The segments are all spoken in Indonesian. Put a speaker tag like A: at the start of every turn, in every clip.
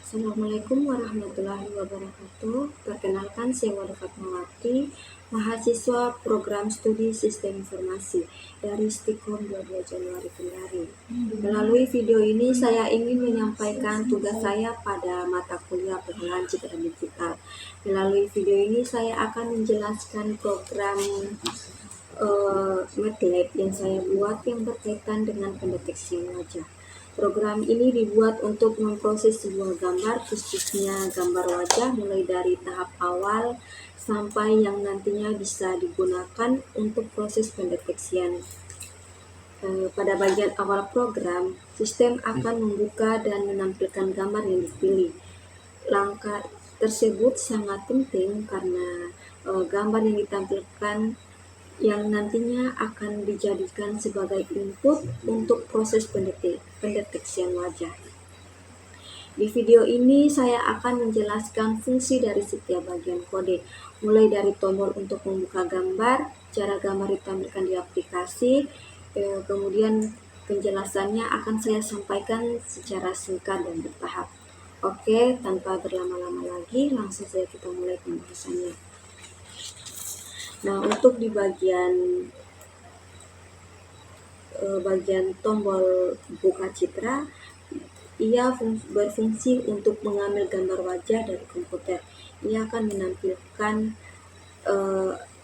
A: Assalamualaikum warahmatullahi wabarakatuh. Perkenalkan, saya Wada Fatmawati, mahasiswa program studi Sistem Informasi dari Stikom 22 Januari Kendari. Melalui video ini saya ingin menyampaikan tugas saya pada mata kuliah pengenalan citra digital. Melalui video ini saya akan menjelaskan program MATLAB yang saya buat yang berkaitan dengan pendeteksian wajah. Program ini dibuat untuk memproses sebuah gambar, khususnya gambar wajah, mulai dari tahap awal sampai yang nantinya bisa digunakan untuk proses pendeteksian. Pada bagian awal program, sistem akan membuka dan menampilkan gambar yang dipilih. Langkah tersebut sangat penting karena gambar yang ditampilkan yang nantinya akan dijadikan sebagai input untuk proses pendeteksian wajah. Di video ini saya akan menjelaskan fungsi dari setiap bagian kode, mulai dari tombol untuk membuka gambar, cara gambar ditampilkan di aplikasi, kemudian penjelasannya akan saya sampaikan secara singkat dan bertahap. Oke, tanpa berlama-lama lagi, langsung saja kita mulai pembahasannya. Nah, untuk di bagian tombol buka citra, ia berfungsi untuk mengambil gambar wajah dari komputer. Ia akan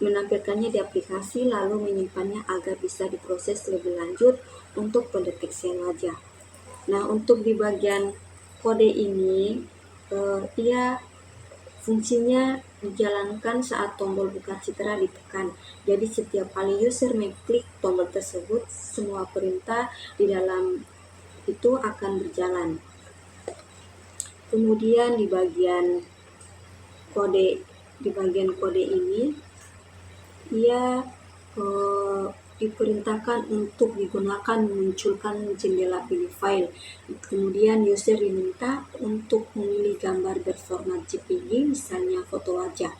A: menampilkannya di aplikasi lalu menyimpannya agar bisa diproses lebih lanjut untuk pendeteksian wajah. Nah, untuk di bagian kode ini, ia fungsinya dijalankan saat tombol buka citra ditekan. Jadi setiap kali user mengklik tombol tersebut, semua perintah di dalam itu akan berjalan. Kemudian di bagian kode ini, ia diperintahkan untuk digunakan memunculkan jendela pilih file. Kemudian user diminta untuk memilih gambar berformat JPG, misalnya foto wajah.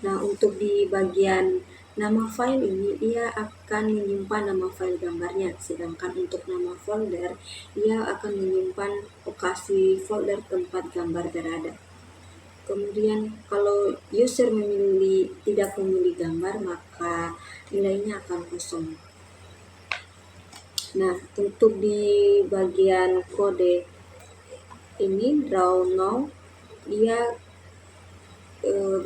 A: Nah, untuk di bagian nama file ini, ia akan menyimpan nama file gambarnya, sedangkan untuk nama folder, ia akan menyimpan lokasi folder tempat gambar berada. Kemudian kalau user tidak memilih gambar, maka nilainya akan kosong. Nah, untuk di bagian kode ini, draw now, dia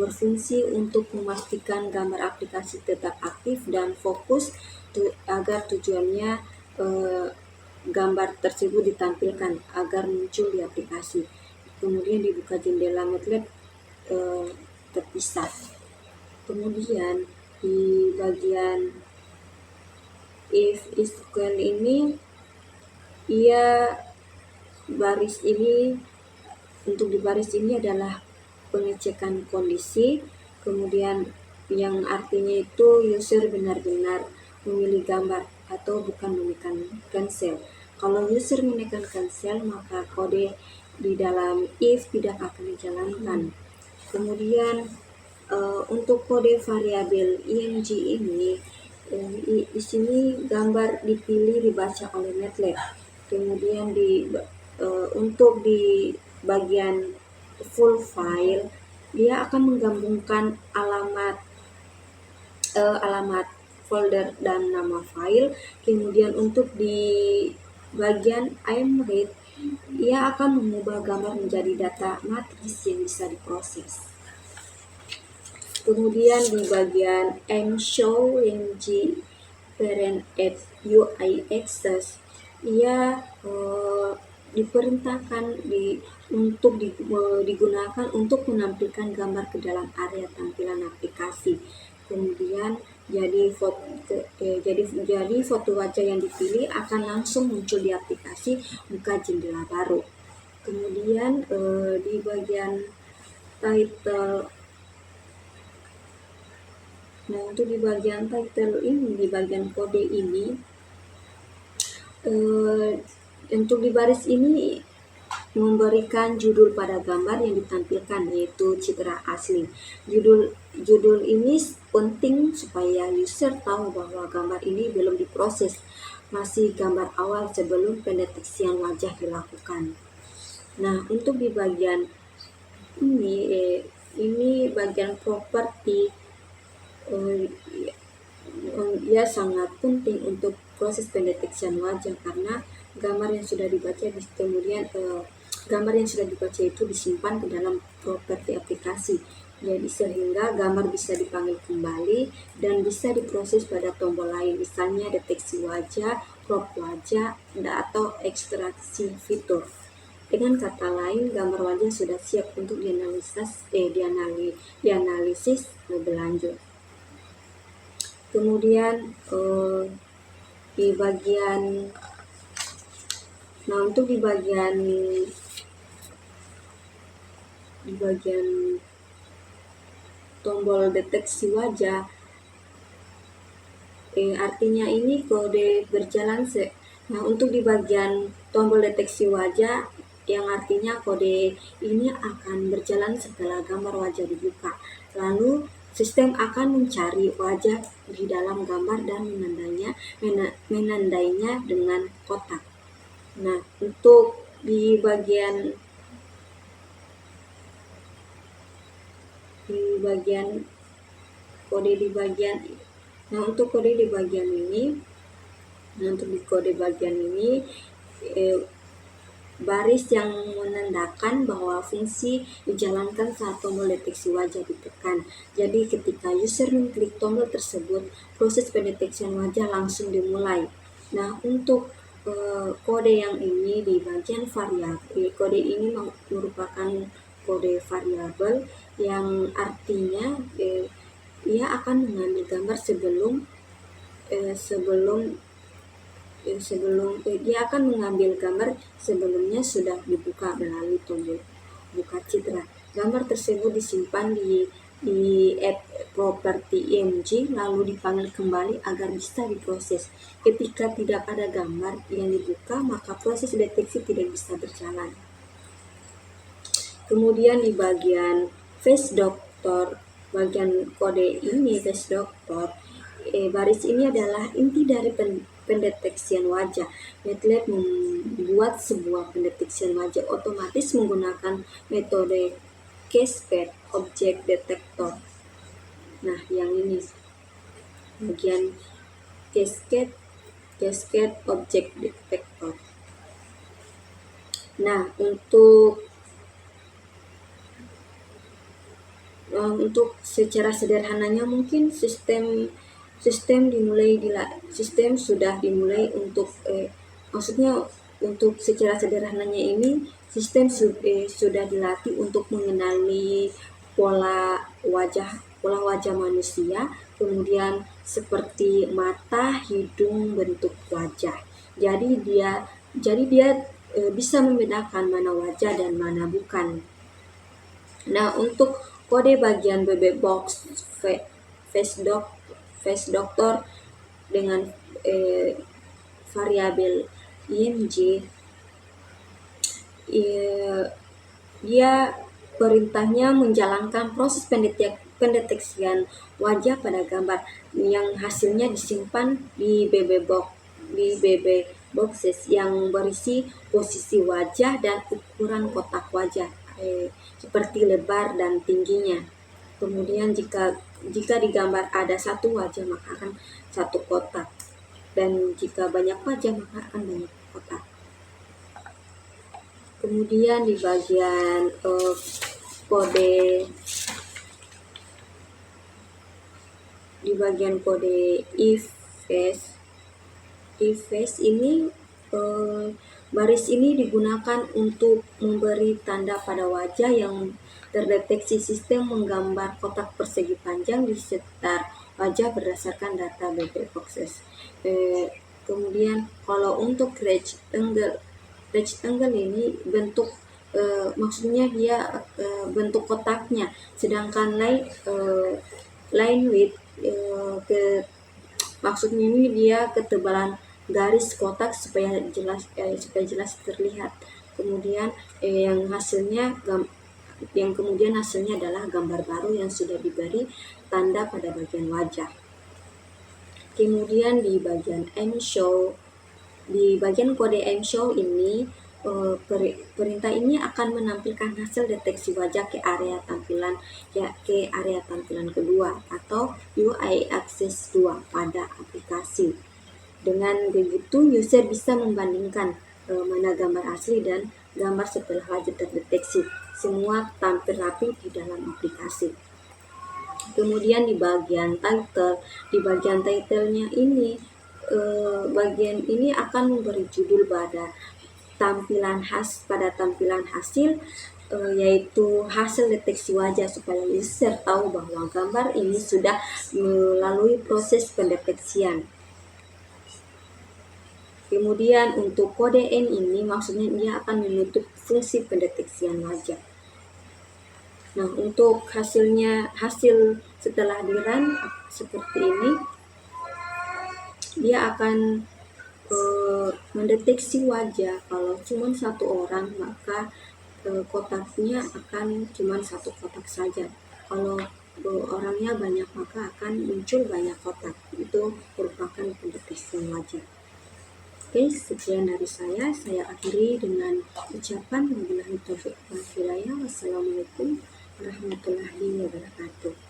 A: berfungsi untuk memastikan gambar aplikasi tetap aktif dan fokus agar tujuannya gambar tersebut ditampilkan agar muncul di aplikasi. Kemudian dibuka jendela MATLAB terpisah. Kemudian di bagian if SQL ini, untuk di baris ini adalah pengecekan kondisi, kemudian yang artinya itu user benar-benar memilih gambar atau bukan menekan cancel. Kalau user menekan cancel, maka kode di dalam if tidak akan dijalankan. Kemudian untuk kode variabel ing ini, di sini gambar dipilih dibaca oleh MATLAB. Kemudian untuk di bagian full file, dia akan menggabungkan alamat folder dan nama file. Kemudian untuk di bagian imread, ia akan mengubah gambar menjadi data matris yang bisa diproses. Kemudian di bagian mshow ing parent at UI access, ia diperintahkan untuk digunakan untuk menampilkan gambar ke dalam area tampilan aplikasi. Kemudian jadi foto wajah yang dipilih akan langsung muncul di aplikasi, buka jendela baru. Kemudian di bagian title, nah untuk di bagian title ini, di bagian kode ini, untuk di baris ini memberikan judul pada gambar yang ditampilkan, yaitu citra asli. Judul ini penting supaya user tahu bahwa gambar ini belum diproses, masih gambar awal sebelum pendeteksian wajah dilakukan. Nah, untuk di bagian ini bagian properti, ya sangat penting untuk proses pendeteksian wajah, karena gambar yang sudah dibaca kemudian gambar yang sudah dibaca itu disimpan ke dalam properti aplikasi. Jadi sehingga gambar bisa dipanggil kembali dan bisa diproses pada tombol lain, misalnya deteksi wajah, crop wajah, atau ekstraksi fitur. Dengan kata lain, gambar wajah sudah siap untuk dianalisis lebih lanjut. Kemudian di bagian untuk di bagian tombol deteksi wajah, artinya ini kode berjalan Nah, untuk di bagian tombol deteksi wajah, yang artinya kode ini akan berjalan setelah gambar wajah dibuka. Lalu sistem akan mencari wajah di dalam gambar dan menandainya dengan kotak. Nah, untuk di bagian kode di bagian untuk kode di bagian ini, baris yang menandakan bahwa fungsi dijalankan saat tombol deteksi wajah ditekan. Jadi ketika user mengklik tombol tersebut, proses pendeteksian wajah langsung dimulai. Nah, untuk kode yang ini di bagian variabel, kode ini merupakan kode variabel yang artinya ia akan mengambil gambar sebelum dia akan mengambil gambar sebelumnya sudah dibuka melalui tombol buka citra. Gambar tersebut disimpan di app properti IMG lalu dipanggil kembali agar bisa diproses. Ketika tidak ada gambar yang dibuka, maka proses deteksi tidak bisa berjalan. Kemudian di bagian face doctor, bagian kode ini face doctor, baris ini adalah inti dari pendeteksian wajah. MATLAB membuat sebuah pendeteksian wajah otomatis menggunakan metode Cascade Object Detector. Nah, yang ini bagian Cascade Object Detector. Nah, untuk secara sederhananya mungkin sistem sudah dimulai untuk maksudnya untuk secara sederhananya ini sistem sudah dilatih untuk mengenali pola wajah manusia, kemudian seperti mata, hidung, bentuk wajah. Jadi dia bisa membedakan mana wajah dan mana bukan. Nah, untuk kode bagian BB box face doctor dengan variabel IMG, dia perintahnya menjalankan proses pendeteksian wajah pada gambar yang hasilnya disimpan di BB boxes yang berisi posisi wajah dan ukuran kotak wajah seperti lebar dan tingginya. Kemudian jika di gambar ada satu wajah maka akan satu kotak, dan jika banyak wajah maka akan banyak kotak. Kemudian di bagian kode if-face ini, baris ini digunakan untuk memberi tanda pada wajah yang terdeteksi. Sistem menggambar kotak persegi panjang di sekitar wajah berdasarkan data BB boxes. Kemudian kalau untuk rectangle ini bentuk maksudnya dia bentuk kotaknya, sedangkan line width maksudnya ini dia ketebalan garis kotak supaya jelas terlihat. Kemudian kemudian hasilnya adalah gambar baru yang sudah diberi tanda pada bagian wajah. Kemudian di bagian M-show, di bagian kode M-show ini perintah ini akan menampilkan hasil deteksi wajah ke area tampilan kedua atau UI Access 2 pada aplikasi. Dengan begitu, user bisa membandingkan mana gambar asli dan gambar setelah wajah terdeteksi. Semua tampil rapi di dalam aplikasi. Kemudian di bagian title-nya ini, bagian ini akan memberi judul pada tampilan hasil, yaitu hasil deteksi wajah, supaya user tahu bahwa gambar ini sudah melalui proses pendeteksian. Kemudian untuk kode N ini maksudnya dia akan menutup fungsi pendeteksian wajah. Nah, untuk hasil setelah di run seperti ini, dia akan mendeteksi wajah. Kalau cuma satu orang, maka kotaknya akan cuma satu kotak saja. Kalau orangnya banyak, maka akan muncul banyak kotak. Itu merupakan pendeteksian wajah. Oke, sekian dari saya. Saya akhiri dengan ucapan wabillahi taufiq wal hidayah. Wassalamualaikum warahmatullahi wabarakatuh.